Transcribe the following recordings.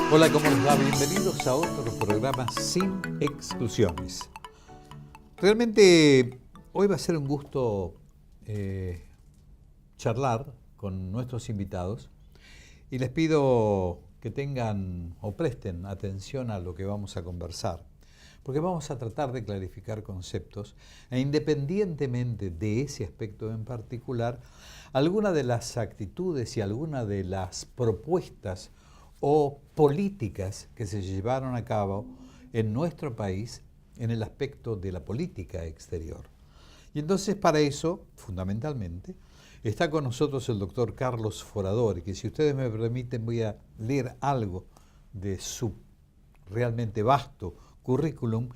Hola, ¿cómo les va? Bienvenidos a otro programa Sin Exclusiones. Realmente hoy va a ser un gusto charlar con nuestros invitados y les pido que tengan o presten atención a lo que vamos a conversar, porque vamos a tratar de clarificar conceptos e independientemente de ese aspecto en particular, alguna de las actitudes y alguna de las propuestas o políticas que se llevaron a cabo en nuestro país en el aspecto de la política exterior. Y entonces para eso, fundamentalmente, está con nosotros el doctor Carlos Foradori, que si ustedes me permiten voy a leer algo de su realmente vasto currículum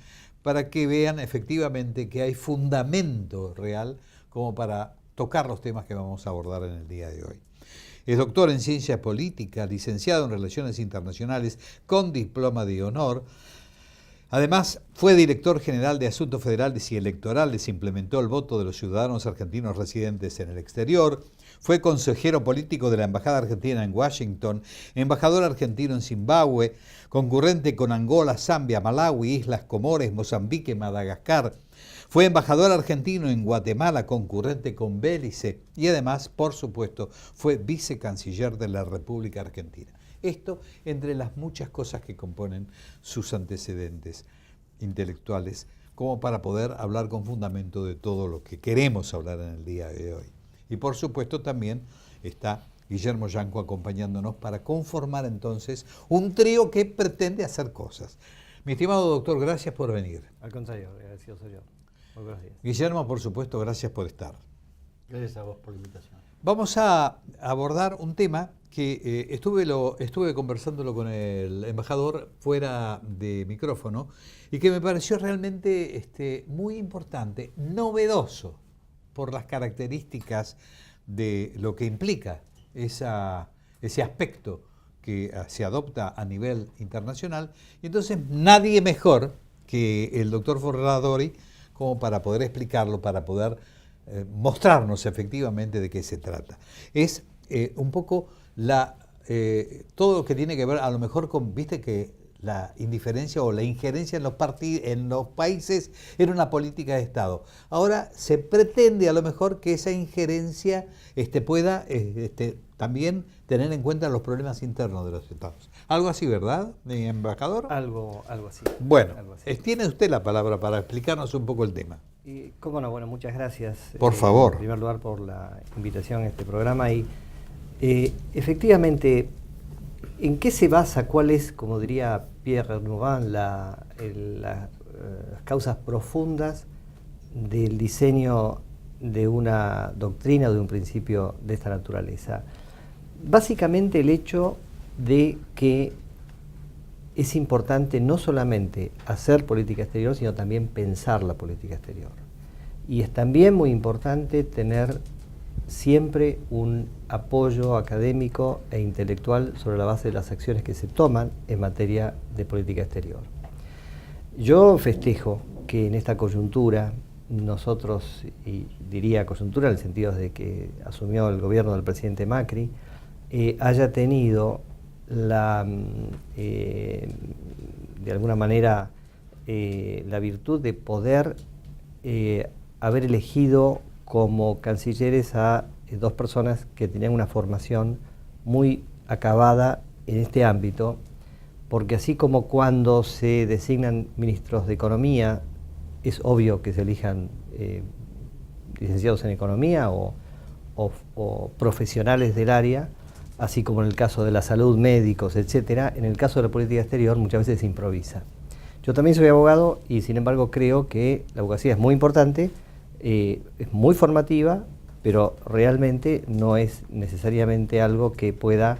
para que vean efectivamente que hay fundamento real como para tocar los temas que vamos a abordar en el día de hoy. Es doctor en Ciencia Política, licenciado en Relaciones Internacionales con diploma de honor. Además, fue director general de Asuntos Federales y Electorales, implementó el voto de los ciudadanos argentinos residentes en el exterior, fue consejero político de la Embajada Argentina en Washington, embajador argentino en Zimbabue, concurrente con Angola, Zambia, Malawi, Islas Comores, Mozambique, Madagascar. Fue embajador argentino en Guatemala, concurrente con Belice y además, por supuesto, fue vicecanciller de la República Argentina. Esto entre las muchas cosas que componen sus antecedentes intelectuales, como para poder hablar con fundamento de todo lo que queremos hablar en el día de hoy. Y por supuesto también está Guillermo Yanco acompañándonos para conformar entonces un trío que pretende hacer cosas. Mi estimado doctor, gracias por venir. Al contrario, agradecido soy yo. Muy buenos días. Guillermo, por supuesto, gracias por estar. Gracias a vos por la invitación. Vamos a abordar un tema que estuve conversándolo con el embajador fuera de micrófono y que me pareció realmente muy importante, novedoso por las características de lo que implica ese aspecto que se adopta a nivel internacional. Y entonces nadie mejor que el doctor Foradori como para poder explicarlo, para poder mostrarnos efectivamente de qué se trata. Es un poco todo lo que tiene que ver a lo mejor con, viste que la indiferencia o la injerencia en los países era una política de Estado. Ahora se pretende a lo mejor que esa injerencia pueda también tener en cuenta los problemas internos de los Estados. Algo así, ¿verdad, embajador? Algo así. Bueno, algo así. Tiene usted la palabra para explicarnos un poco el tema. Cómo no, bueno, muchas gracias. Por favor. En primer lugar por la invitación a este programa y efectivamente, ¿en qué se basa, cuál es, como diría Pierre Renouvin, las causas profundas del diseño de una doctrina o de un principio de esta naturaleza? Básicamente el hecho de que es importante no solamente hacer política exterior, sino también pensar la política exterior. Y es también muy importante tener siempre un apoyo académico e intelectual sobre la base de las acciones que se toman en materia de política exterior. Yo festejo que en esta coyuntura nosotros, y diría coyuntura en el sentido de que asumió el gobierno del presidente Macri, haya tenido de alguna manera la virtud de poder haber elegido como cancilleres a dos personas que tenían una formación muy acabada en este ámbito, porque así como cuando se designan ministros de Economía, es obvio que se elijan licenciados en Economía o profesionales del área, así como en el caso de la salud, médicos, etcétera, en el caso de la política exterior muchas veces se improvisa. Yo también soy abogado y sin embargo creo que la abogacía es muy importante, es muy formativa, pero realmente no es necesariamente algo que pueda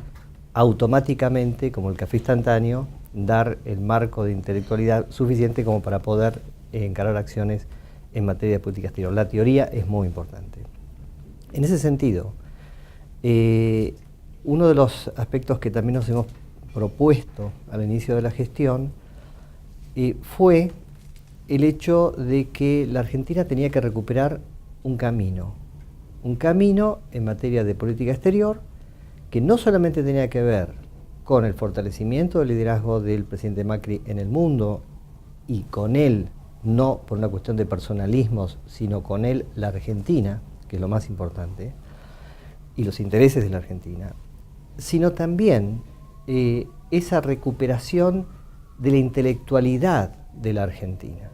automáticamente, como el café instantáneo, dar el marco de intelectualidad suficiente como para poder encarar acciones en materia de política exterior. La teoría es muy importante. En ese sentido, uno de los aspectos que también nos hemos propuesto al inicio de la gestión fue el hecho de que la Argentina tenía que recuperar un camino en materia de política exterior que no solamente tenía que ver con el fortalecimiento del liderazgo del presidente Macri en el mundo y con él, no por una cuestión de personalismos, sino con él la Argentina, que es lo más importante, y los intereses de la Argentina, sino también esa recuperación de la intelectualidad de la Argentina,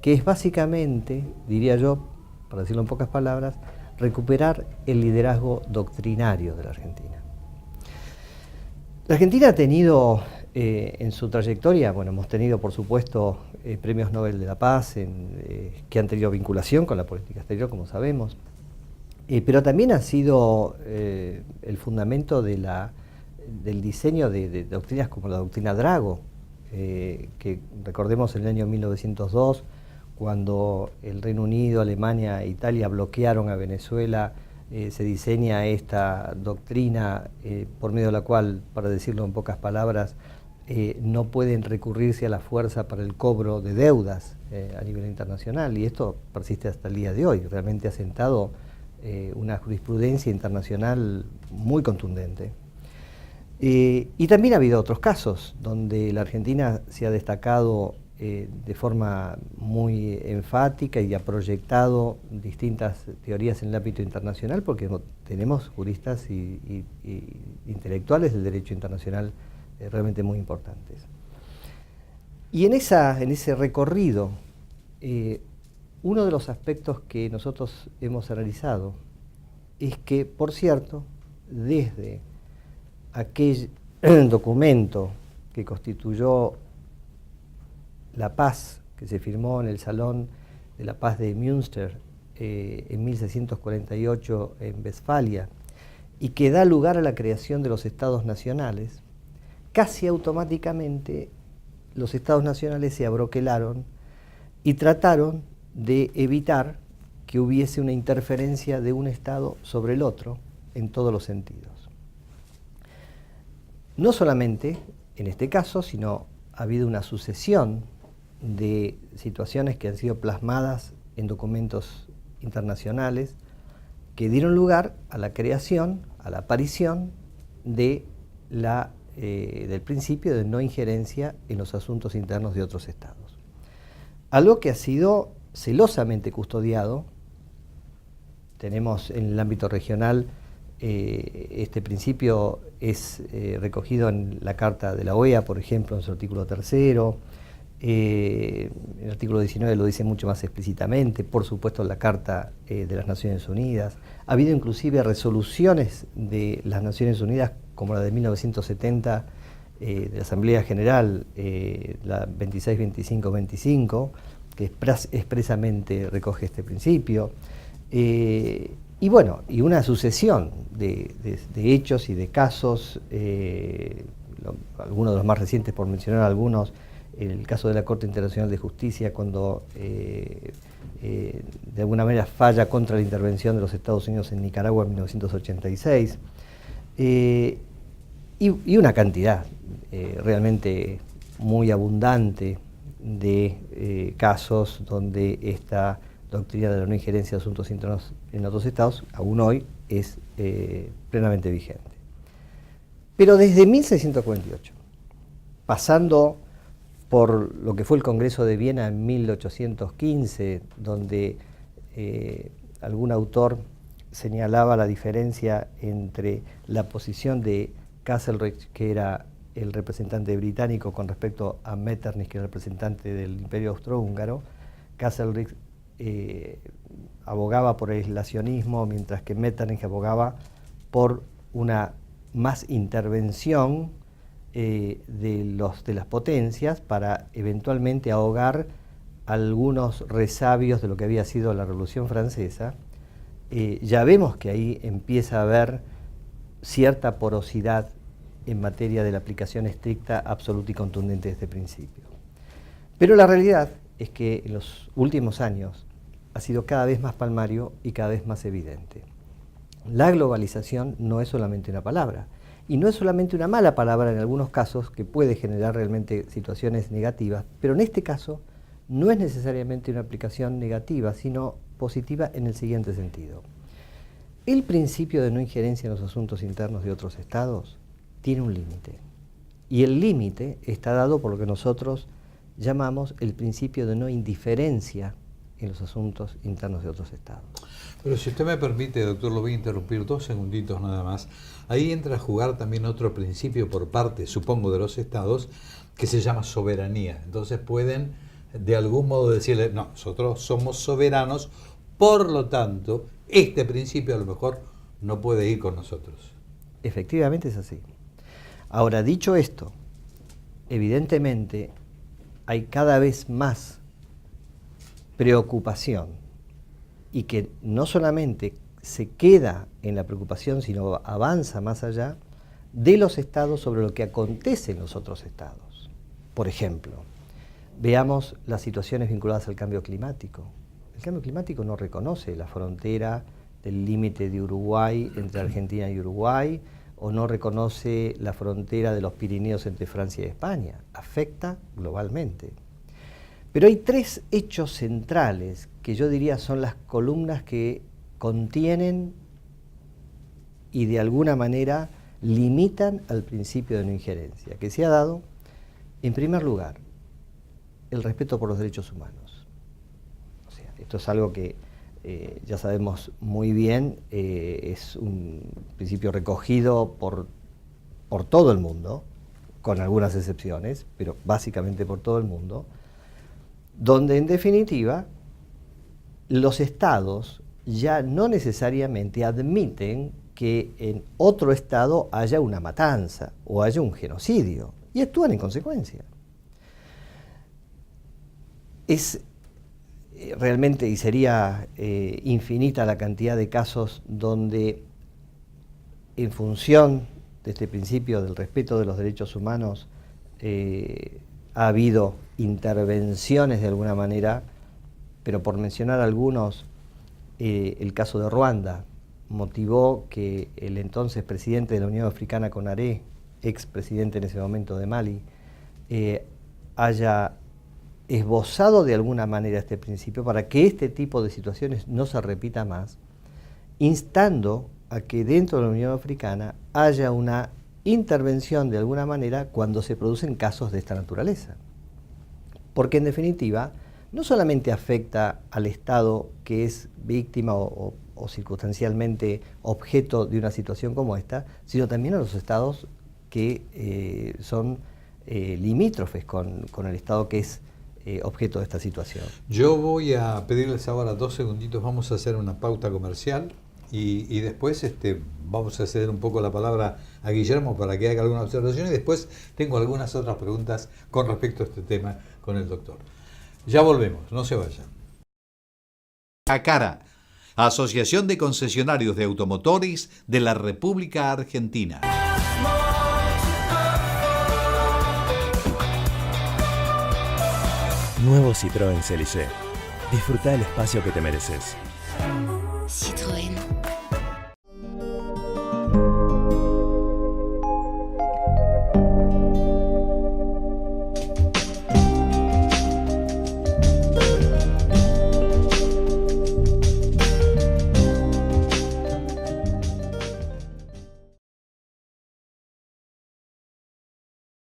que es básicamente, diría yo, para decirlo en pocas palabras, recuperar el liderazgo doctrinario de la Argentina. La Argentina ha tenido en su trayectoria, bueno, hemos tenido por supuesto premios Nobel de la Paz que han tenido vinculación con la política exterior, como sabemos, pero también ha sido el fundamento del diseño de doctrinas como la doctrina Drago, que recordemos en el año 1902, cuando el Reino Unido, Alemania e Italia bloquearon a Venezuela, se diseña esta doctrina por medio de la cual, para decirlo en pocas palabras, no pueden recurrirse a la fuerza para el cobro de deudas a nivel internacional, y esto persiste hasta el día de hoy. Realmente ha sentado una jurisprudencia internacional muy contundente. Y también ha habido otros casos donde la Argentina se ha destacado de forma muy enfática y ha proyectado distintas teorías en el ámbito internacional, porque tenemos juristas y intelectuales del derecho internacional realmente muy importantes. Y en ese recorrido, uno de los aspectos que nosotros hemos analizado es que, por cierto, desde aquel documento que constituyó la paz, que se firmó en el Salón de la Paz de Münster en 1648 en Westfalia, y que da lugar a la creación de los estados nacionales, casi automáticamente los estados nacionales se abroquelaron y trataron de evitar que hubiese una interferencia de un estado sobre el otro en todos los sentidos. No solamente en este caso, sino ha habido una sucesión de situaciones que han sido plasmadas en documentos internacionales que dieron lugar a la creación, a la aparición del principio de no injerencia en los asuntos internos de otros estados. Algo que ha sido celosamente custodiado. Tenemos en el ámbito regional, este principio es recogido en la Carta de la OEA, por ejemplo, en su artículo 3. El artículo 19 lo dice mucho más explícitamente, por supuesto la Carta de las Naciones Unidas. Ha habido inclusive resoluciones de las Naciones Unidas, como la de 1970, de la Asamblea General, la 2625-25, que expresamente recoge este principio. Y bueno, y una sucesión de hechos y de casos, algunos de los más recientes, por mencionar algunos, el caso de la Corte Internacional de Justicia, cuando de alguna manera falla contra la intervención de los Estados Unidos en Nicaragua en 1986, y una cantidad realmente muy abundante de casos donde esta doctrina de la no injerencia de asuntos internos en otros estados, aún hoy, es plenamente vigente. Pero desde 1648, pasando por lo que fue el Congreso de Viena en 1815, donde algún autor señalaba la diferencia entre la posición de Castlereagh, que era el representante británico, con respecto a Metternich, que era el representante del Imperio Austrohúngaro. Castlereagh abogaba por el aislacionismo, mientras que Metternich abogaba por una más intervención de las potencias para eventualmente ahogar algunos resabios de lo que había sido la Revolución Francesa. Ya vemos que ahí empieza a haber cierta porosidad en materia de la aplicación estricta, absoluta y contundente de este principio. Pero la realidad es que en los últimos años ha sido cada vez más palmario y cada vez más evidente. La globalización no es solamente una palabra, y no es solamente una mala palabra en algunos casos, que puede generar realmente situaciones negativas, pero en este caso no es necesariamente una aplicación negativa, sino positiva en el siguiente sentido. El principio de no injerencia en los asuntos internos de otros estados tiene un límite. Y el límite está dado por lo que nosotros llamamos el principio de no indiferencia en los asuntos internos de otros estados. Pero si usted me permite, doctor, lo voy a interrumpir 2 segunditos nada más. Ahí entra a jugar también otro principio por parte, supongo, de los estados, que se llama soberanía. Entonces pueden de algún modo decirle, no, nosotros somos soberanos, por lo tanto, este principio a lo mejor no puede ir con nosotros. Efectivamente es así. Ahora, dicho esto, evidentemente hay cada vez más preocupación, y que no solamente se queda en la preocupación, sino avanza más allá de los estados sobre lo que acontece en los otros estados. Por ejemplo, veamos las situaciones vinculadas al cambio climático. El cambio climático no reconoce la frontera del límite de Uruguay entre Argentina y Uruguay, o no reconoce la frontera de los Pirineos entre Francia y España. Afecta globalmente. Pero hay 3 hechos centrales que yo diría son las columnas que contienen y de alguna manera limitan al principio de no injerencia, que se ha dado, en primer lugar, el respeto por los derechos humanos. O sea, esto es algo que ya sabemos muy bien, es un principio recogido por todo el mundo, con algunas excepciones, pero básicamente por todo el mundo, donde en definitiva los estados ya no necesariamente admiten que en otro estado haya una matanza o haya un genocidio, y actúan en consecuencia. Es realmente, y sería infinita la cantidad de casos donde en función de este principio del respeto de los derechos humanos ha habido intervenciones de alguna manera, pero por mencionar algunos, el caso de Ruanda motivó que el entonces presidente de la Unión Africana, Konaré, expresidente en ese momento de Mali, haya esbozado de alguna manera este principio para que este tipo de situaciones no se repita más, instando a que dentro de la Unión Africana haya una intervención de alguna manera cuando se producen casos de esta naturaleza. Porque en definitiva, no solamente afecta al Estado que es víctima o circunstancialmente objeto de una situación como esta, sino también a los estados que son limítrofes con el Estado que es objeto de esta situación. Yo voy a pedirles ahora 2 segunditos, vamos a hacer una pauta comercial y después vamos a ceder un poco la palabra a Guillermo para que haga alguna observación y después tengo algunas otras preguntas con respecto a este tema con el doctor. Ya volvemos, no se vayan. ACARA, Asociación de Concesionarios de Automotores de la República Argentina. Nuevo Citroën CLG. Disfruta el espacio que te mereces. Citroën.